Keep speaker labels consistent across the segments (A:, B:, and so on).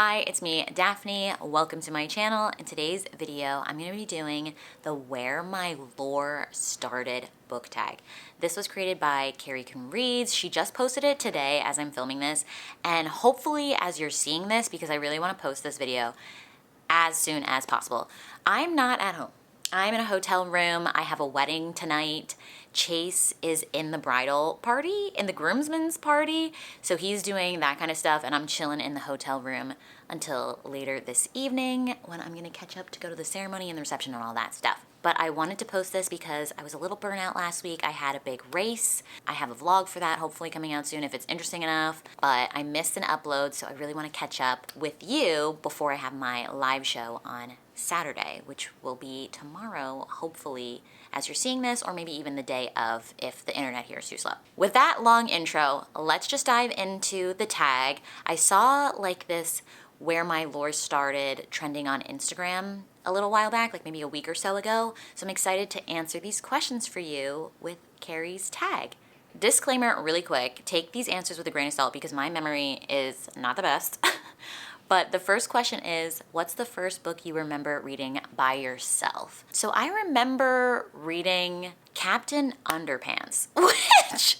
A: Hi, it's me, Daphne. Welcome to my channel. In today's video, I'm going to be doing the Where My Lore Started book tag. This was created by Carrie Can Reads. She just posted it today as I'm filming this, and hopefully as you're seeing this, because I really want to post this video as soon as possible. I'm not at home. I'm in a hotel room. I have a wedding tonight. Chase is in the bridal party, in the groomsmen's party. So he's doing that kind of stuff, and I'm chilling in the hotel room until later this evening when I'm gonna catch up to go to the ceremony and the reception and all that stuff. But I wanted to post this because I was a little burnt out last week. I had a big race. I have a vlog for that, hopefully coming out soon if it's interesting enough. But I missed an upload, so I really want to catch up with you before I have my live show on Saturday, which will be tomorrow, hopefully, as you're seeing this, or maybe even the day of if the internet here is too slow. With that long intro, let's just dive into the tag. I saw like this Where My Lore Started trending on Instagram a little while back, like maybe a week or so ago. So I'm excited to answer these questions for you with Carrie's tag. Disclaimer really quick, take these answers with a grain of salt because my memory is not the best. But the first question is, what's the first book you remember reading by yourself? So I remember reading Captain Underpants, which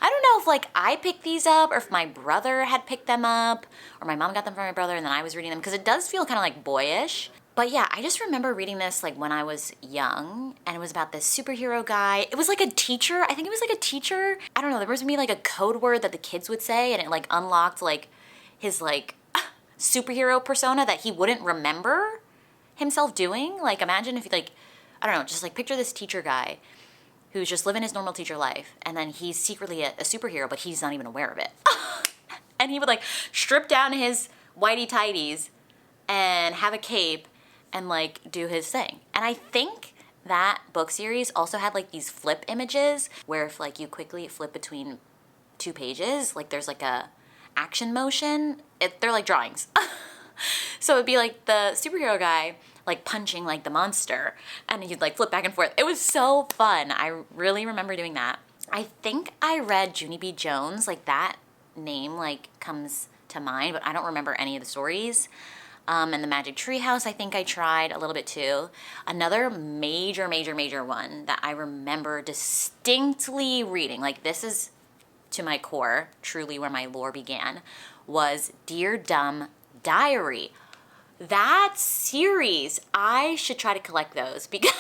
A: I don't know if like I picked these up or if my brother had picked them up or my mom got them from my brother and then I was reading them because it does feel kind of like boyish. But yeah, I just remember reading this like when I was young, and it was about this superhero guy. It was like a teacher. I think it was like a teacher. I don't know. There was maybe like a code word that the kids would say, and it like unlocked like his like superhero persona that he wouldn't remember himself doing. Like imagine if you like, I don't know, just like picture this teacher guy who's just living his normal teacher life, and then he's secretly a superhero, but he's not even aware of it. And he would like strip down his whitey tighties and have a cape and like do his thing. And I think that book series also had like these flip images where if like you quickly flip between two pages, like there's like a action motion. They're like drawings. So it'd be like the superhero guy like punching like the monster, and he'd like flip back and forth. It was so fun. I really remember doing that. I think I read Junie B. Jones, like that name like comes to mind, but I don't remember any of the stories. And the Magic Tree House, I think I tried a little bit too. Another major one that I remember distinctly reading, like this is to my core, truly where my lore began, was Dear Dumb Diary. That series, I should try to collect those because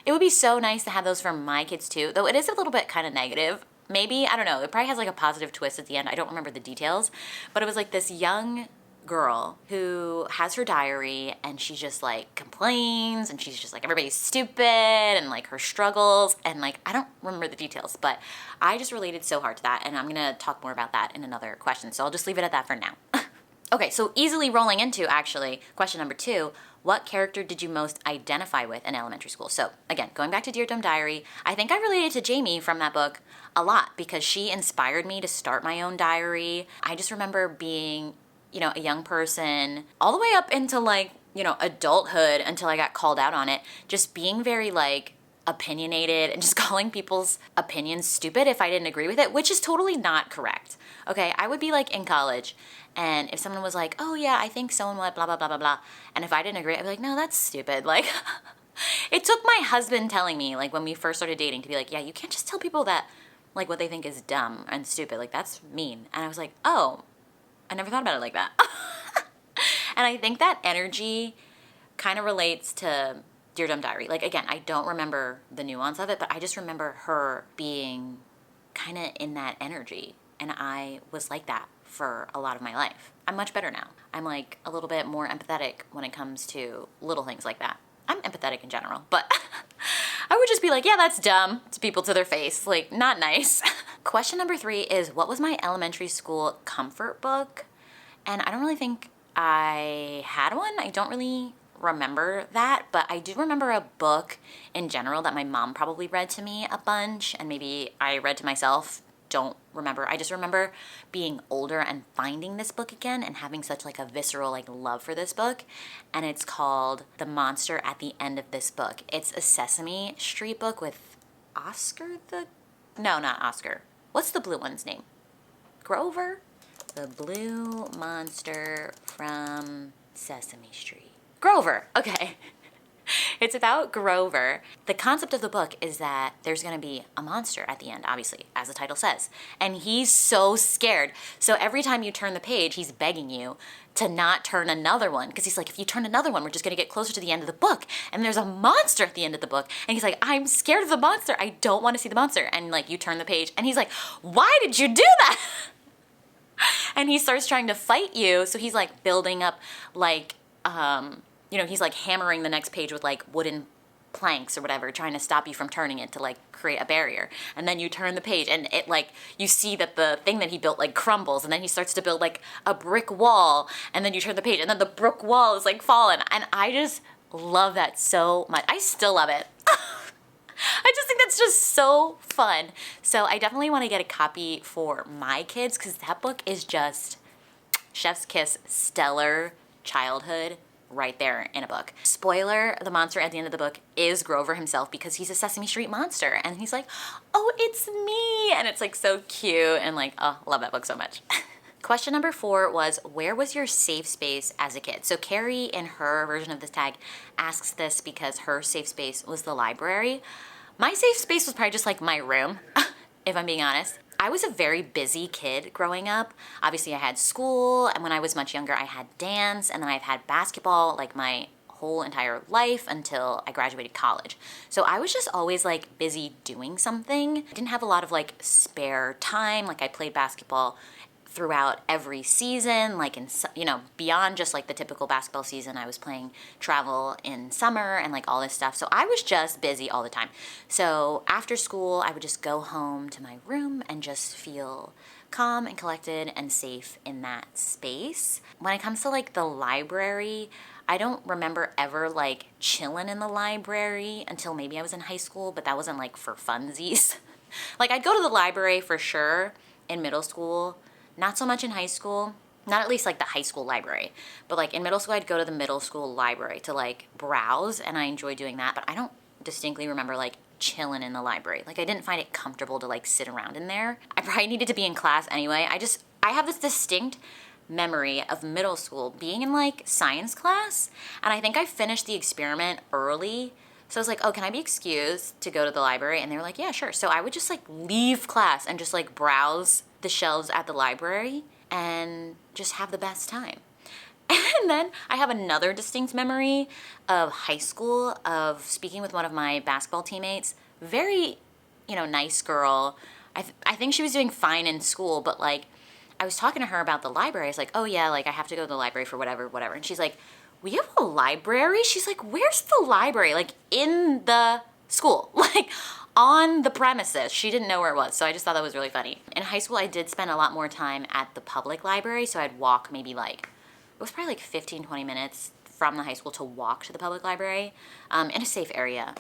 A: it would be so nice to have those for my kids too, though it is a little bit kind of negative. Maybe, I don't know, it probably has like a positive twist at the end. I don't remember the details, but it was like this young girl who has her diary and she just like complains and she's just like everybody's stupid and like her struggles and like I don't remember the details, but I just related so hard to that, and I'm gonna talk more about that in another question, so I'll just leave it at that for now. Okay, so easily rolling into actually question number 2, what character did you most identify with in elementary school? So again, going back to Dear Dumb Diary, I think I related to Jamie from that book a lot because she inspired me to start my own diary. I just remember being, you know, a young person all the way up into like, you know, adulthood until I got called out on it, just being very like opinionated and just calling people's opinions stupid if I didn't agree with it, which is totally not correct. Okay, I would be like in college, and if someone was like, oh yeah, I think so and what, blah, blah, blah, blah, blah, and if I didn't agree, I'd be like, no, that's stupid. Like, it took my husband telling me, like when we first started dating, to be like, yeah, you can't just tell people that like what they think is dumb and stupid, like that's mean. And I was like, oh, I never thought about it like that. And I think that energy kind of relates to Dear Dumb Diary. Like, again, I don't remember the nuance of it, but I just remember her being kind of in that energy. And I was like that for a lot of my life. I'm much better now. I'm like a little bit more empathetic when it comes to little things like that. I'm empathetic in general, but I would just be like, yeah, that's dumb to people to their face. Like, not nice. Question number 3 is, what was my elementary school comfort book? And I don't really think I had one. I don't really remember that, but I do remember a book in general that my mom probably read to me a bunch, and maybe I read to myself. Don't remember. I just remember being older and finding this book again and having such like a visceral like love for this book, and it's called The Monster at the End of This Book. It's a Sesame Street book with Oscar no, not Oscar. What's the blue one's name? Grover? The blue monster from Sesame Street. Grover, okay. It's about Grover. The concept of the book is that there's gonna be a monster at the end, obviously, as the title says. And he's so scared. So every time you turn the page, he's begging you to not turn another one. Because he's like, if you turn another one, we're just gonna get closer to the end of the book. And there's a monster at the end of the book. And he's like, I'm scared of the monster. I don't wanna see the monster. And like, you turn the page and he's like, why did you do that? And he starts trying to fight you. So he's like building up like, he's like hammering the next page with like wooden planks or whatever, trying to stop you from turning it to like create a barrier. And then you turn the page and it like, you see that the thing that he built like crumbles, and then he starts to build like a brick wall, and then you turn the page and then the brick wall is like fallen. And I just love that so much. I still love it. I just think that's just so fun. So I definitely want to get a copy for my kids, because that book is just chef's kiss, stellar childhood right there in a book. Spoiler, the monster at the end of the book is Grover himself, because he's a Sesame Street monster. And he's like, oh, it's me. And it's like so cute, and like, oh, love that book so much. Question number 4 was, where was your safe space as a kid? So Carrie, in her version of this tag, asks this because her safe space was the library. My safe space was probably just like my room, if I'm being honest. I was a very busy kid growing up. Obviously I had school, and when I was much younger I had dance, and then I've had basketball like my whole entire life until I graduated college. So I was just always like busy doing something. I didn't have a lot of like spare time. Like I played basketball throughout every season, like in, beyond just like the typical basketball season, I was playing travel in summer and like all this stuff. So I was just busy all the time. So after school, I would just go home to my room and just feel calm and collected and safe in that space. When it comes to like the library, I don't remember ever like chilling in the library until maybe I was in high school, but that wasn't like for funsies. Like I'd go to the library for sure in middle school, not so much in high school, not at least like the high school library, but like in middle school, I'd go to the middle school library to like browse, and I enjoy doing that, but I don't distinctly remember like chilling in the library. Like I didn't find it comfortable to like sit around in there. I probably needed to be in class anyway. I have this distinct memory of middle school being in like science class, and I think I finished the experiment early. So I was like, oh, can I be excused to go to the library? And they were like, yeah, sure. So I would just like leave class and just like browse the shelves at the library and just have the best time. And then I have another distinct memory of high school, of speaking with one of my basketball teammates. Very, nice girl. I think she was doing fine in school, but like I was talking to her about the library. I was like, oh yeah, like I have to go to the library for whatever. And she's like, we have a library? She's like, where's the library? Like in the school, like on the premises. She didn't know where it was, so I just thought that was really funny. In high school, I did spend a lot more time at the public library, so I'd walk maybe like, it was probably like 15, 20 minutes from the high school to walk to the public library in a safe area.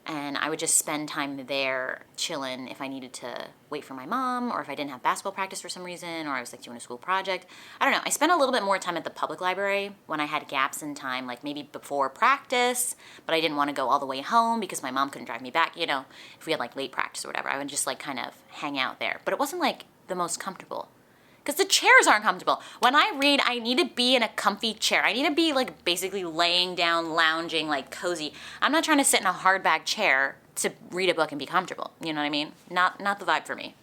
A: And I would just spend time there chilling if I needed to wait for my mom, or if I didn't have basketball practice for some reason, or I was like doing a school project. I don't know. I spent a little bit more time at the public library when I had gaps in time, like maybe before practice, but I didn't want to go all the way home because my mom couldn't drive me back, if we had like late practice or whatever. I would just like kind of hang out there. But it wasn't like the most comfortable, because the chairs aren't comfortable. When I read, I need to be in a comfy chair. I need to be like basically laying down, lounging, like cozy. I'm not trying to sit in a hardback chair to read a book and be comfortable. You know what I mean? Not the vibe for me.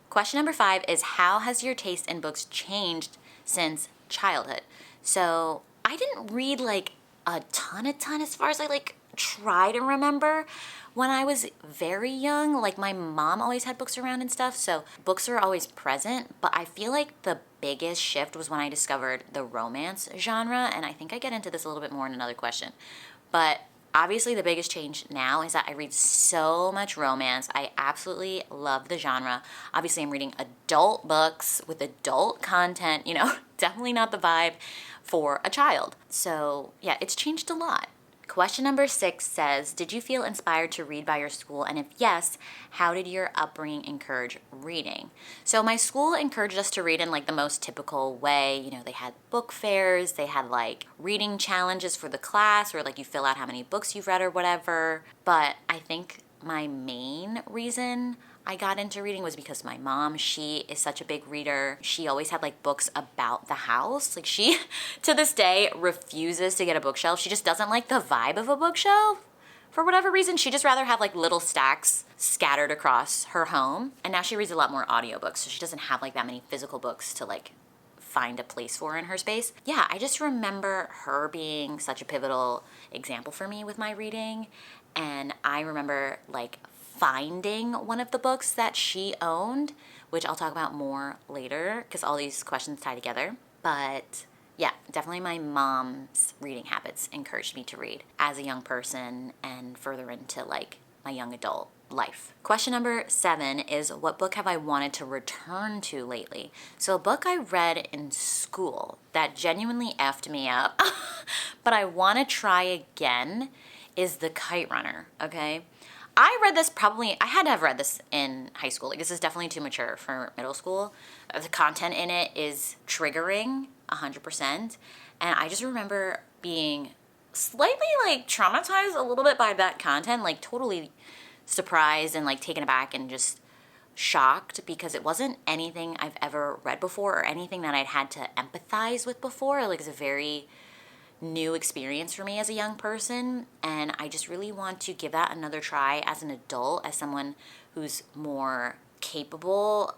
A: Question number 5 is, how has your taste in books changed since childhood? So I didn't read like a ton as far as I like try to remember. When I was very young, like my mom always had books around and stuff, so books were always present, but I feel like the biggest shift was when I discovered the romance genre, and I think I get into this a little bit more in another question. But obviously the biggest change now is that I read so much romance. I absolutely love the genre. Obviously I'm reading adult books with adult content, definitely not the vibe for a child. So yeah, it's changed a lot. Question number 6 says, did you feel inspired to read by your school? And if yes, how did your upbringing encourage reading? So my school encouraged us to read in like the most typical way. They had book fairs, they had like reading challenges for the class, or like you fill out how many books you've read or whatever. But I think my main reason I got into reading was because my mom, she is such a big reader. She always had like books about the house. Like she, to this day, refuses to get a bookshelf. She just doesn't like the vibe of a bookshelf. For whatever reason, she'd just rather have like little stacks scattered across her home. And now she reads a lot more audiobooks, so she doesn't have like that many physical books to like find a place for in her space. Yeah, I just remember her being such a pivotal example for me with my reading. And I remember like finding one of the books that she owned, which I'll talk about more later because all these questions tie together. But yeah, definitely my mom's reading habits encouraged me to read as a young person and further into like my young adult life. Question number 7 is, what book have I wanted to return to lately? So a book I read in school that genuinely effed me up, but I want to try again is The Kite Runner, okay? I read this I had to have read this in high school. Like, this is definitely too mature for middle school. The content in it is triggering 100%. And I just remember being slightly like traumatized a little bit by that content, like totally surprised and like taken aback and just shocked because it wasn't anything I've ever read before or anything that I'd had to empathize with before. Like, it's a very new experience for me as a young person, and I just really want to give that another try as an adult, as someone who's more capable,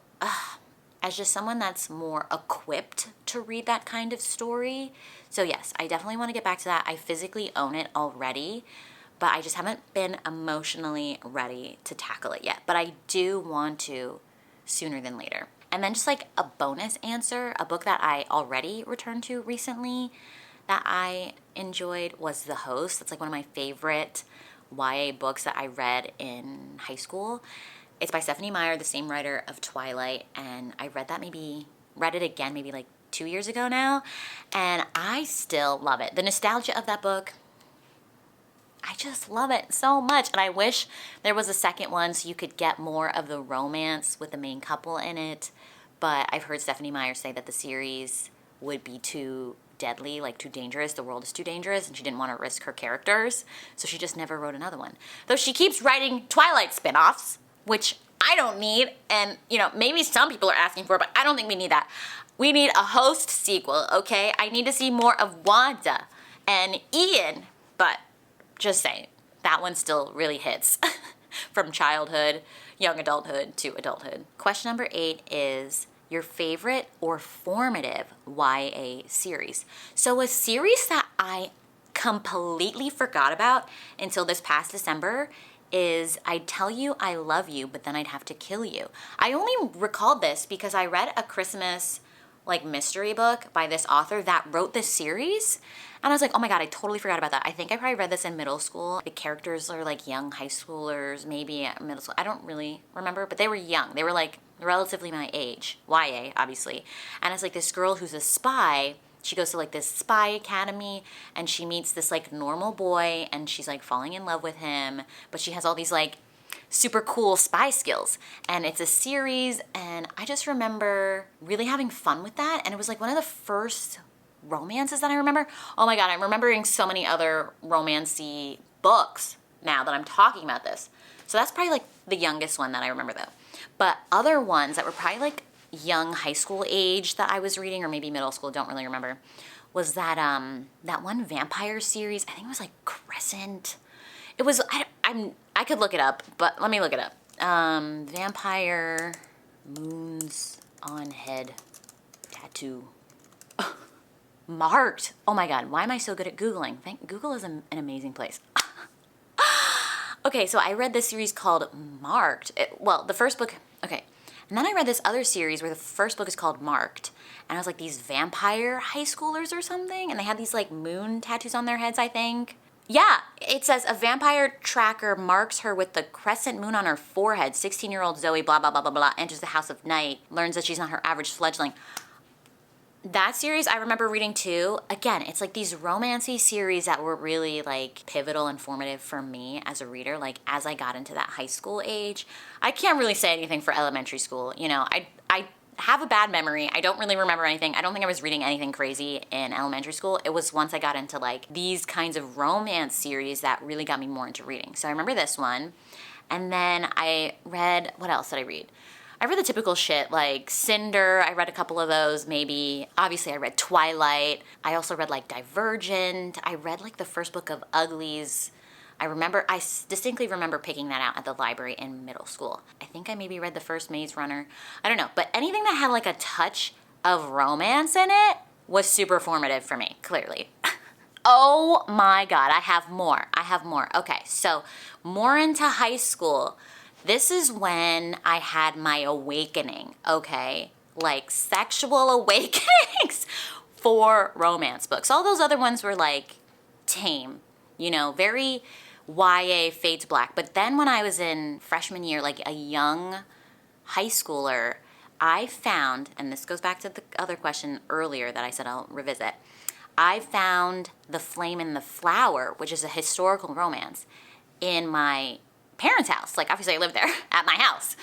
A: as just someone that's more equipped to read that kind of story. So yes, I definitely want to get back to that. I physically own it already, but I just haven't been emotionally ready to tackle it yet. But I do want to sooner than later. And then just like a bonus answer, a book that I already returned to recently that I enjoyed was The Host. It's like one of my favorite YA books that I read in high school. It's by Stephanie Meyer, the same writer of Twilight, and I read it again maybe like 2 years ago now, and I still love it. The nostalgia of that book, I just love it so much, and I wish there was a second one so you could get more of the romance with the main couple in it, but I've heard Stephanie Meyer say that the series would be too deadly, like too dangerous. The world is too dangerous, and she didn't want to risk her characters, so she just never wrote another one. Though she keeps writing Twilight spinoffs, which I don't need, and maybe some people are asking for, but I don't think we need that. We need a Host sequel, okay? I need to see more of Wanda and Ian, but just saying, that one still really hits from childhood, young adulthood to adulthood. Question number 8 is your favorite or formative YA series. So a series that I completely forgot about until this past December is I'd Tell You I Love You, but then I'd have to kill you. I only recalled this because I read a Christmas like mystery book by this author that wrote this series, and I was like, oh my god, I totally forgot about that. I think I probably read this in middle school. The characters are like young high schoolers, maybe at middle school. I don't really remember, but they were young. They were like relatively my age, YA obviously, and it's like this girl who's a spy. She goes to like this spy academy, and she meets this like normal boy, and she's like falling in love with him, but she has all these like super cool spy skills, and it's a series, and I just remember really having fun with that, and it was like one of the first romances that I remember. Oh my god, I'm remembering so many other romancy books now that I'm talking about this. So that's probably like the youngest one that I remember though. But other ones that were probably like young high school age that I was reading, or maybe middle school, don't really remember, was that that one vampire series. I think it was like Crescent. It was, I could look it up, but let me look it up. Vampire moons on head tattoo. Marked. Oh my god, why am I so good at Googling? Google is an amazing place. Okay, so I read this series called Marked. The first book, okay. And then I read this other series where the first book is called Marked. And I was like, these vampire high schoolers or something? And they had these like moon tattoos on their heads, I think. Yeah, it says a vampire tracker marks her with the crescent moon on her forehead. 16-year-old Zoe, blah, blah, blah, blah, blah, enters the House of Night, learns that she's not her average fledgling. That series I remember reading too. Again, it's like these romancy series that were really like pivotal and formative for me as a reader, like as I got into that high school age. I can't really say anything for elementary school. I have a bad memory. I don't really remember anything. I don't think I was reading anything crazy in elementary school. It was once I got into like these kinds of romance series that really got me more into reading. So I remember this one. And then I read, what else did I read? I read the typical shit like Cinder. I read a couple of those maybe. Obviously I read Twilight. I also read like Divergent. I read like the first book of Uglies. I distinctly remember picking that out at the library in middle school. I think I maybe read the first Maze Runner. I don't know, but anything that had like a touch of romance in it was super formative for me, clearly. Oh my God, I have more. Okay, so more into high school. This is when I had my awakening, okay? Like sexual awakenings for romance books. All those other ones were like tame, you know, very YA fade to black. But then when I was in freshman year, like a young high schooler, I found, and this goes back to the other question earlier that I said I'll revisit, I found The Flame in the Flower, which is a historical romance, in my parents' house. Like, obviously I lived there at my house.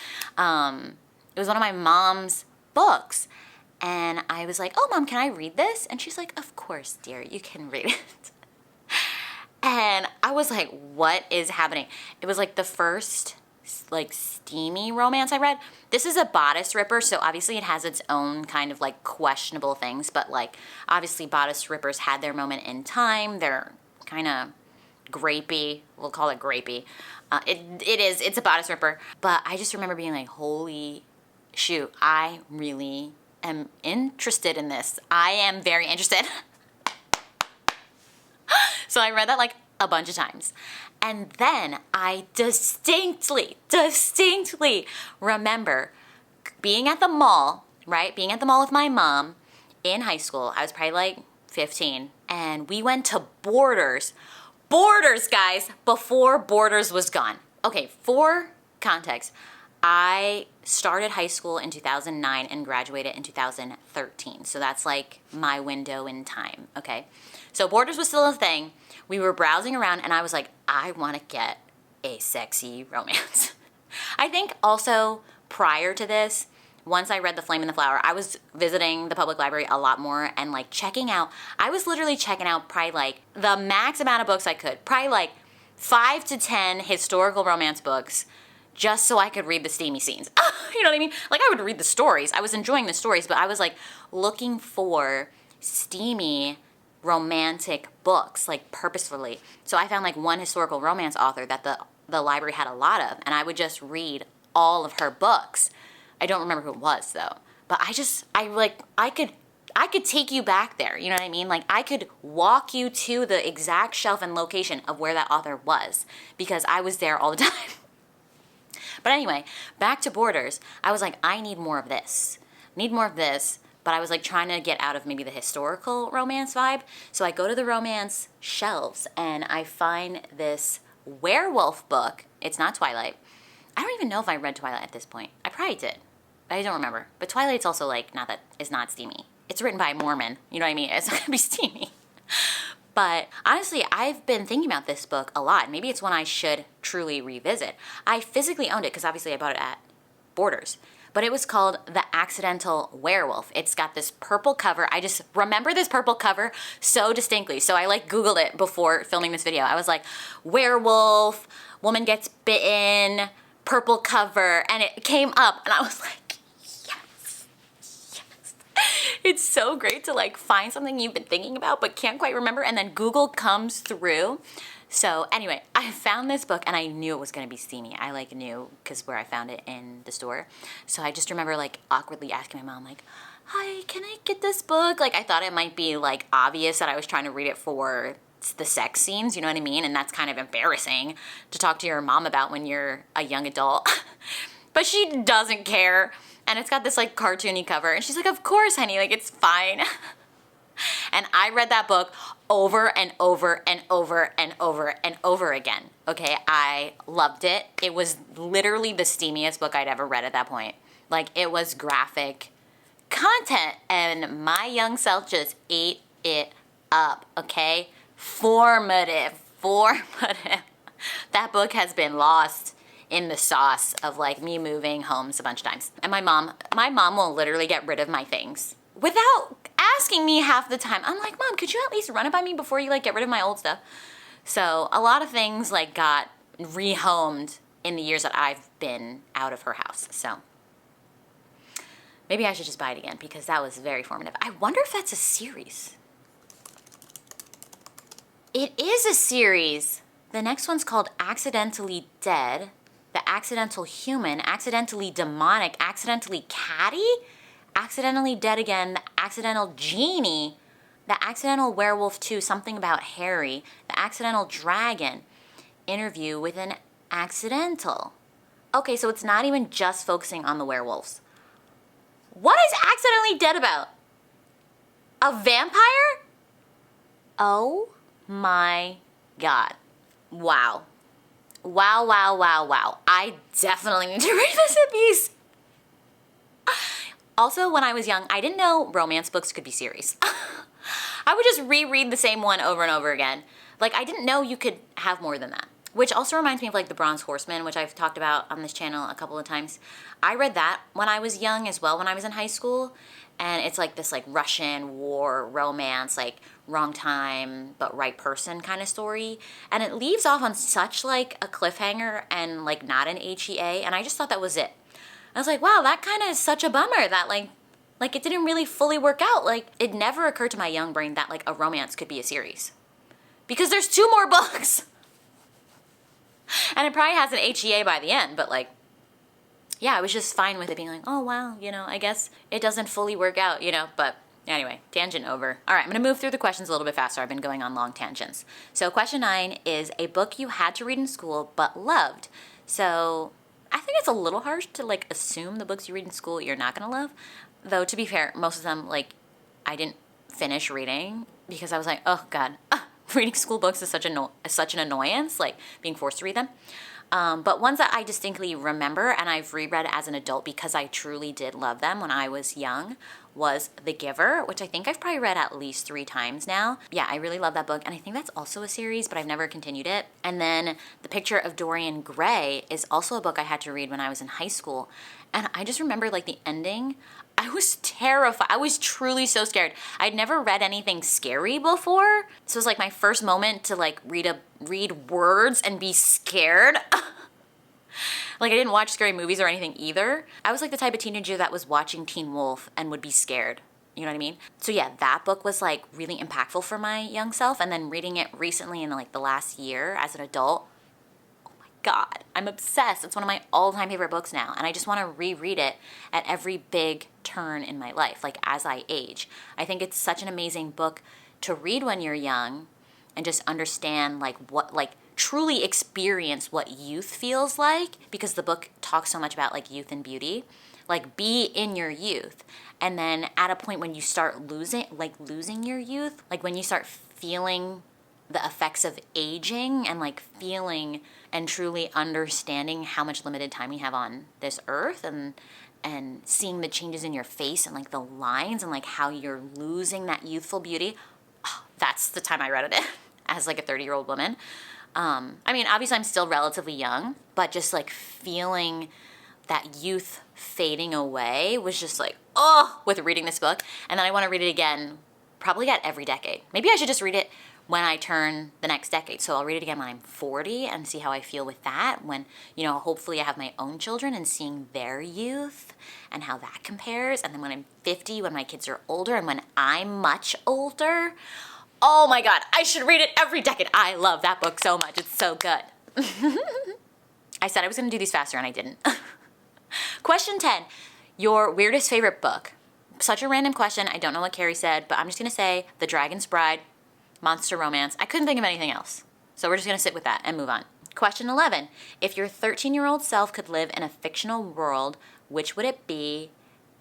A: It was one of my mom's books. And I was like, oh, Mom, can I read this? And she's like, of course, dear, you can read it. And I was like, what is happening? It was like the first like steamy romance I read. This is a bodice ripper, so obviously it has its own kind of like questionable things, but like obviously bodice rippers had their moment in time. They're kind of grapey. We'll call it grapey. It's a bodice ripper. But I just remember being like, holy shoot, I really am interested in this. I am very interested. So I read that like a bunch of times. And then I distinctly remember being at the mall, right? Being at the mall with my mom in high school. I was probably like 15. And we went to Borders. Borders, guys, before Borders was gone. Okay, for context, I started high school in 2009 and graduated in 2013. So that's like my window in time, okay? So Borders was still a thing. We were browsing around and I was like, I want to get a sexy romance. I think also prior to this, once I read The Flame in the Flower, I was visiting the public library a lot more and like checking out, I was literally checking out probably like the max amount of books I could, probably like 5 to 10 historical romance books just so I could read the steamy scenes. You know what I mean? Like I would read the stories. I was enjoying the stories, but I was like looking for steamy romantic books, like purposefully. So I found like one historical romance author that the library had a lot of, and I would just read all of her books. I don't remember who it was though, but I could take you back there, you know what I mean? Like I could walk you to the exact shelf and location of where that author was because I was there all the time. But anyway, back to Borders. I was like, I need more of this. But I was like trying to get out of maybe the historical romance vibe. So I go to the romance shelves and I find this werewolf book. It's not Twilight. I don't even know if I read Twilight at this point. I probably did. I don't remember. But Twilight's also like is not steamy. It's written by a Mormon. You know what I mean? It's not gonna be steamy. But honestly, I've been thinking about this book a lot. Maybe it's one I should truly revisit. I physically owned it because obviously I bought it at Borders. But it was called The Accidental Werewolf. It's got this purple cover. I just remember this purple cover so distinctly. So I like Googled it before filming this video. I was like, werewolf, woman gets bitten, purple cover, and it came up and I was like, yes. It's so great to like find something you've been thinking about but can't quite remember and then Google comes through. So anyway, I found this book and I knew it was gonna be steamy. I like knew because where I found it in the store. So I just remember like awkwardly asking my mom like, hi, can I get this book? Like I thought it might be like obvious that I was trying to read it for the sex scenes, you know what I mean? And that's kind of embarrassing to talk to your mom about when you're a young adult. But she doesn't care. And it's got this like cartoony cover and she's like, of course, honey, like it's fine. And I read that book over and over and over and over and over again. Okay, I loved it. It was literally the steamiest book I'd ever read at that point. Like it was graphic content and my young self just ate it up, okay? Formative. That book has been lost in the sauce of like me moving homes a bunch of times. And my mom will literally get rid of my things without asking me half the time. I'm like, Mom, could you at least run it by me before you like get rid of my old stuff? So a lot of things like got rehomed in the years that I've been out of her house. So maybe I should just buy it again because that was very formative. I wonder if that's a series. It is a series. The next one's called Accidentally Dead, The Accidental Human, Accidentally Demonic, Accidentally Catty, Accidentally Dead Again, The Accidental Genie, The Accidental Werewolf 2, Something About Harry, The Accidental Dragon, Interview with an Accidental. Okay, so it's not even just focusing on the werewolves. What is Accidentally Dead about? A vampire? Oh my God. Wow. Wow, wow, wow, wow. I definitely need to read this in peace. Also, when I was young, I didn't know romance books could be series. I would just reread the same one over and over again. Like, I didn't know you could have more than that. Which also reminds me of like The Bronze Horseman, which I've talked about on this channel a couple of times. I read that when I was young as well, when I was in high school. And it's like this like Russian war romance, like wrong time but right person kind of story. And it leaves off on such like a cliffhanger and like not an HEA. And I just thought that was it. I was like, wow, that kind of is such a bummer that like it didn't really fully work out. Like it never occurred to my young brain that like a romance could be a series. Because there's 2 more books. And it probably has an HEA by the end, but like, yeah, I was just fine with it being like, oh, wow, you know, I guess it doesn't fully work out, you know, but anyway, tangent over. All right, I'm going to move through the questions a little bit faster. I've been going on long tangents. So question 9 is a book you had to read in school but loved. So I think it's a little harsh to like assume the books you read in school you're not going to love. Though, to be fair, most of them, like, I didn't finish reading because I was like, oh, God, reading school books is such an annoyance, like being forced to read them. But ones that I distinctly remember and I've reread as an adult because I truly did love them when I was young was The Giver, which I think I've probably read at least 3 times now. Yeah, I really love that book, and I think that's also a series, but I've never continued it. And then The Picture of Dorian Gray is also a book I had to read when I was in high school, and I just remember like the ending. I was terrified. I was truly so scared. I'd never read anything scary before. This was like my first moment to like read words and be scared. Like I didn't watch scary movies or anything either. I was like the type of teenager that was watching Teen Wolf and would be scared. You know what I mean? So yeah, that book was like really impactful for my young self. And then reading it recently in like the last year as an adult, God, I'm obsessed. It's one of my all-time favorite books now, and I just want to reread it at every big turn in my life, like as I age. I think it's such an amazing book to read when you're young and just understand like what, like truly experience what youth feels like, because the book talks so much about like youth and beauty. Like be in your youth, and then at a point when you start losing your youth, like when you start feeling the effects of aging and like feeling and truly understanding how much limited time we have on this earth, and seeing the changes in your face and like the lines and like how you're losing that youthful beauty. Oh, that's the time I read it as like a 30-year-old woman. I mean, obviously I'm still relatively young, but just like feeling that youth fading away was just like, oh, with reading this book. And then I want to read it again, probably at every decade. Maybe I should just read it when I turn the next decade. So I'll read it again when I'm 40 and see how I feel with that. When, you know, hopefully I have my own children and seeing their youth and how that compares. And then when I'm 50, when my kids are older and when I'm much older. Oh my God, I should read it every decade. I love that book so much. It's so good. I said I was gonna do these faster and I didn't. Question 10, your weirdest favorite book. Such a random question. I don't know what Carrie said, but I'm just gonna say The Dragon's Bride, monster romance. I couldn't think of anything else. So we're just going to sit with that and move on. Question 11. If your 13-year-old self could live in a fictional world, which would it be?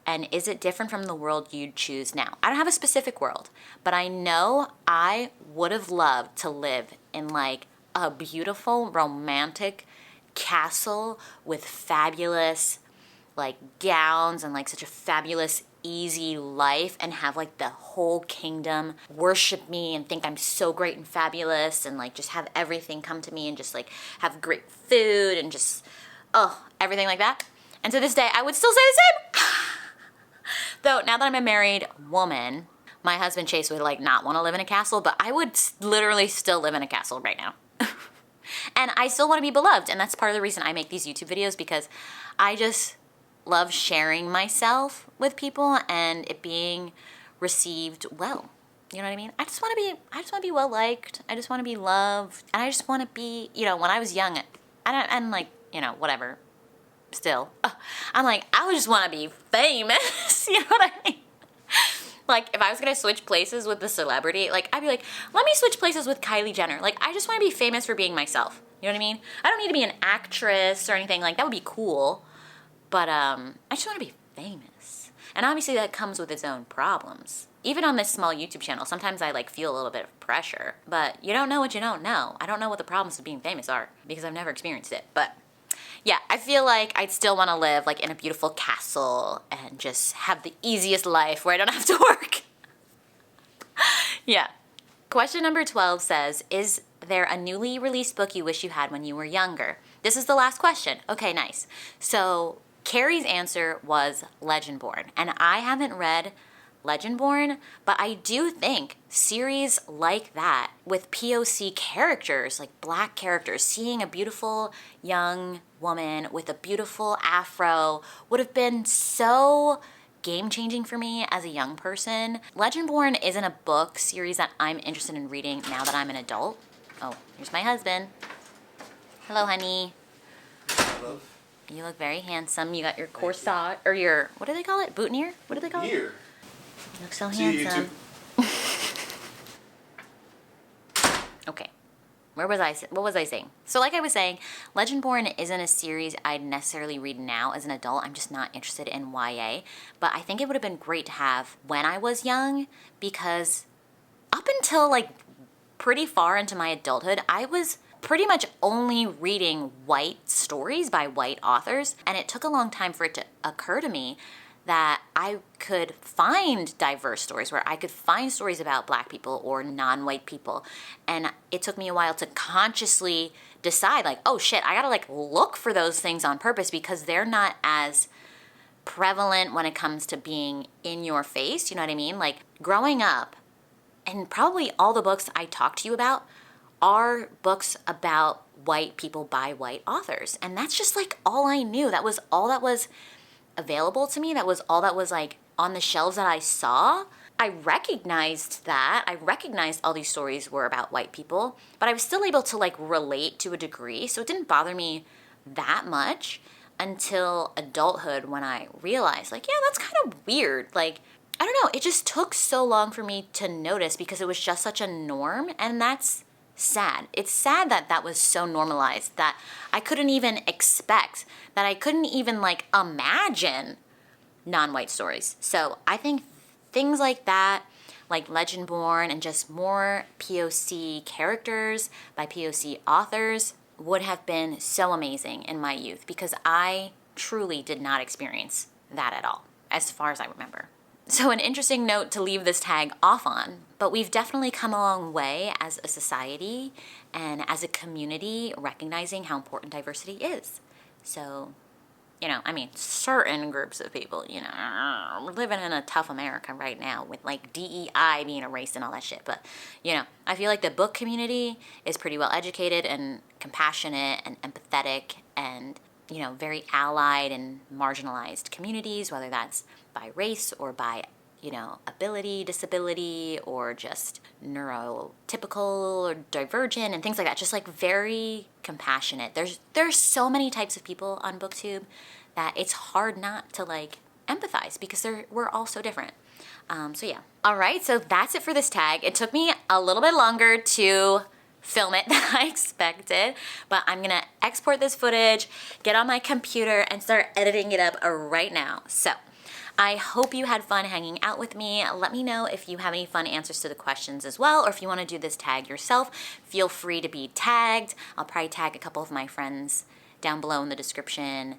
A: And is it different from the world you'd choose now? I don't have a specific world, but I know I would have loved to live in like a beautiful romantic castle with fabulous like gowns and like such a fabulous easy life, and have like the whole kingdom worship me and think I'm so great and fabulous, and like just have everything come to me and just like have great food and just, oh, everything like that. And to this day, I would still say the same. Though now that I'm a married woman, my husband Chase would like not want to live in a castle, but I would literally still live in a castle right now. And I still want to be beloved. And that's part of the reason I make these YouTube videos, because I just love sharing myself with people and it being received well. You know what I mean? I just want to be well liked. I just want to be loved. And I just want to be, you know, when I was young, and like, you know, whatever, still, I'm like, I would just want to be famous. You know what I mean? Like, if I was going to switch places with the celebrity, like, I'd be like, let me switch places with Kylie Jenner. Like, I just want to be famous for being myself. You know what I mean? I don't need to be an actress or anything. Like, that would be cool. But I just want to be famous. And obviously that comes with its own problems. Even on this small YouTube channel, sometimes I like feel a little bit of pressure. But you don't know what you don't know. I don't know what the problems of being famous are because I've never experienced it. But yeah, I feel like I'd still want to live like in a beautiful castle and just have the easiest life where I don't have to work. Yeah. Question number 12 says, is there a newly released book you wish you had when you were younger? This is the last question. Okay, nice. So Carrie's answer was Legendborn. And I haven't read Legendborn, but I do think series like that with POC characters, like black characters, seeing a beautiful young woman with a beautiful afro would have been so game-changing for me as a young person. Legendborn isn't a book series that I'm interested in reading now that I'm an adult. Oh, here's my husband. Hello, honey.
B: Hello.
A: You look very handsome. You got your corset, or your, what do they call it? Boutonniere? What do they call it?
B: Here.
A: You look so
B: See you,
A: handsome. Okay. What was I saying? So like I was saying, Legendborn isn't a series I'd necessarily read now as an adult. I'm just not interested in YA. But I think it would have been great to have when I was young, because up until like pretty far into my adulthood, I was pretty much only reading white stories by white authors. And it took a long time for it to occur to me that I could find diverse stories, where I could find stories about black people or non-white people. And it took me a while to consciously decide, like, oh shit, I gotta like look for those things on purpose, because they're not as prevalent when it comes to being in your face, you know what I mean? Like, growing up, and probably all the books I talk to you about are books about white people by white authors. And that's just like all I knew. That was all that was available to me. That was all that was like on the shelves that I saw. I recognized that. I recognized all these stories were about white people, but I was still able to like relate to a degree. So it didn't bother me that much until adulthood, when I realized like, yeah, that's kind of weird. Like, I don't know. It just took so long for me to notice because it was just such a norm. And that's sad. It's sad that that was so normalized that I couldn't even expect, that I couldn't even like imagine non-white stories. So I think things like that, like Legendborn and just more POC characters by POC authors, would have been so amazing in my youth, because I truly did not experience that at all, as far as I remember. So an interesting note to leave this tag off on, but we've definitely come a long way as a society and as a community, recognizing how important diversity is. So, you know, I mean, certain groups of people, you know, we're living in a tough America right now with like DEI being erased and all that shit. But, you know, I feel like the book community is pretty well educated and compassionate and empathetic and, you know, very allied and marginalized communities, whether that's by race or by, you know, ability, disability, or just neurotypical or divergent and things like that. Just like very compassionate. There's so many types of people on booktube that it's hard not to like empathize, because we're all so different. So yeah. All right, so that's it for this tag. It took me a little bit longer to film it than I expected, but I'm gonna export this footage, get on my computer, and start editing it up right now. So I hope you had fun hanging out with me. Let me know if you have any fun answers to the questions as well, or if you want to do this tag yourself, feel free to be tagged. I'll probably tag a couple of my friends down below in the description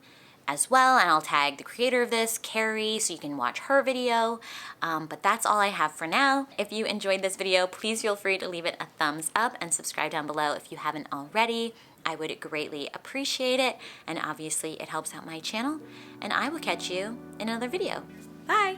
A: as well, and I'll tag the creator of this, Carrie, so you can watch her video. But that's all I have for now. If you enjoyed this video, please feel free to leave it a thumbs up and subscribe down below if you haven't already. I would greatly appreciate it, and obviously it helps out my channel, and I will catch you in another video. Bye!